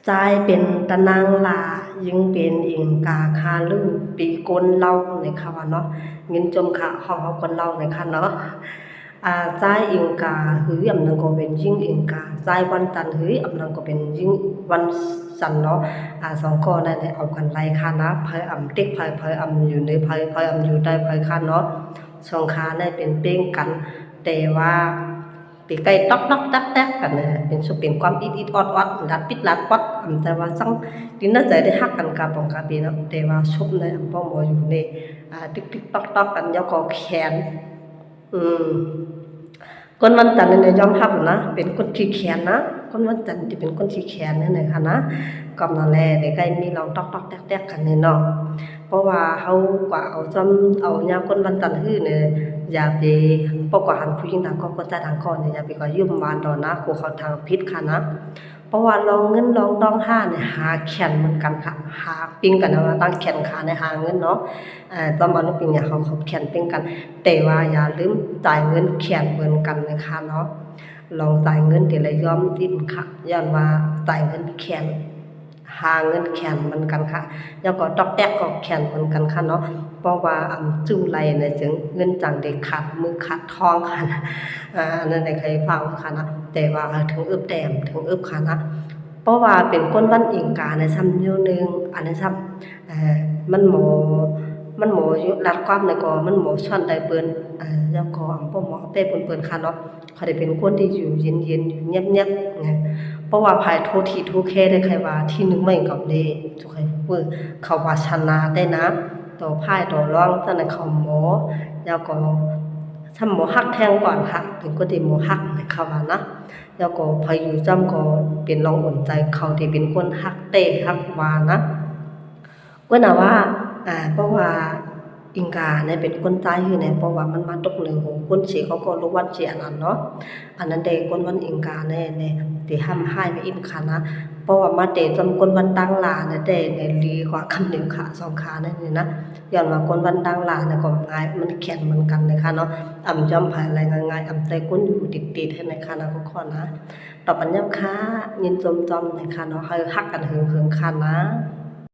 ใจเป็นตะนางลายิ่งเป็นอิงกาคาลือปีกนเล่าในค่ะว่าเนาะเงินจมค่ะห้องเฮาคนเล่าในค่ะเนาะใจอิงกาหืออำนึงก็เป็นยิ่งอิงกาใจวันจันทร์หืออำนึงก็เป็นยิ่งวันจันทร์เนาะสองข้อนั่นแหละเอากันไล่ค่ะนะเผยอำติ๊กเผยอำอยู่ในเผยอำอยู่ใต้เผยค่ะเนาะสองขาได้เป็นเป้งกันแต่ว่าปีไก่ต๊อกแต๊กกันนะเป็นสุเป็นความอิดออดลัดปิดลัดป๊อดแต่ว่าซังดินน่าจะได้ฮักกันกาปองกาปีเนาะแต่ว่าชุบในป้อมอยู่ในติ๊กต๊อกกันยาวก็แขนอืมคนวันจันทร์เนี่ยยอมรับนะเป็นคนขี้แขนนะคนวันจันทร์ที่เป็นคนขี้แขนนั่นแหละค่ะนะก็นั่นแหละได้ใกล้มีเราต๊อกแต๊กกันเนี่ยเนาะเพราะว่าเฮากว่าเอาจำเอายามคนวันจันทร์ฮื้อเนี่ยอย่าไปเพราะว่าหันผู้หญิงทางก็จะทางก่อนเนี่ยอย่าไปก็ยืมวานดอกนะครูเขาทางผิดค่ะนะเพราะว่าลองเงินลองดองห้าเนี่ยหาแขนเหมือนกันค่ะหาปิ้งกันนะตั้งแขนขาในหาเงินเนาะตอนวันปีเนี่ยเขาแขนปิ้งกันแต่ว่าอย่าลืมจ่ายเงินแขนเหมือนกันนะคะเนาะลองจ่ายเงินทีละยอมดิ้นค่ะย้อนว่าจ่ายเงินแขนหาเงินแขนเหมือนกันค่ะแล้วก็ตอกแตกก็แขนเหมือนกันค่ะเนาะเพราะว่าจู้ไรเนี่ยจึงเงินจังได้ขาดมือขาดทองค่ะนะนั่นได้เคยฟังค่ะนะแต่ว่าถึงอึบแต้มถึงอึบค่ะนะเพราะว่าเป็นคนวันอิงกาในซ้ำอยู่นึงอันนี้ซ้ำมันอยู่รัดความในก็มันหมอช่อนได้เปิ้นแล้วก็บ่หมอเป้เปิ้นค่ะเนาะเขาได้เป็นคนที่อยู่เย็นๆอยู่เงียบๆไงเพราะว่าภายโททีโทแค่ได้ใครว่าที่นึงไม่กับเด้ทุกใครพูดเขาว่าชนะได้นะต่อพ่ายต่อรองตั้งแต่เขาหมอแล้วก็ถ้าหมอฮักแทงก่อนค่ะเป็นคนที่หมอฮักในเขาว่านะแล้วก็พออยู่จำก็เป็นรองอุ่นใจเขาที่เป็นคนฮักเตะฮักวานะก็น่ะว่าเพราะว่าอิงกาเนี่ยเป็นคนใต้คือเนี่ยเพราะว่ามันมาตกเหนือหูคนสิเขาก็รู้วันสิอันนั้นเนาะอันนั้นเด้คนวันอิงกาเนี่ยที่ห้ำหายไปอินค่ะนะเพราะว่ามาเตจำคนวันดังหลาเนี่ยได้ในลีกว่าคำหนึ่งค่ะสองขานั่นนี่นะย้อนว่าคนวันดังหลาเนี่ยก็ง่ายมันแข็งเหมือนกันนะคะเนาะจอมภายอะไรง่ายๆใจคนอยู่ติดๆให้นะคะนะทุกคนนะต่อปัญญาค่ะยินจมนะคะเนาะให้ฮักกันหึงๆค่ะนะ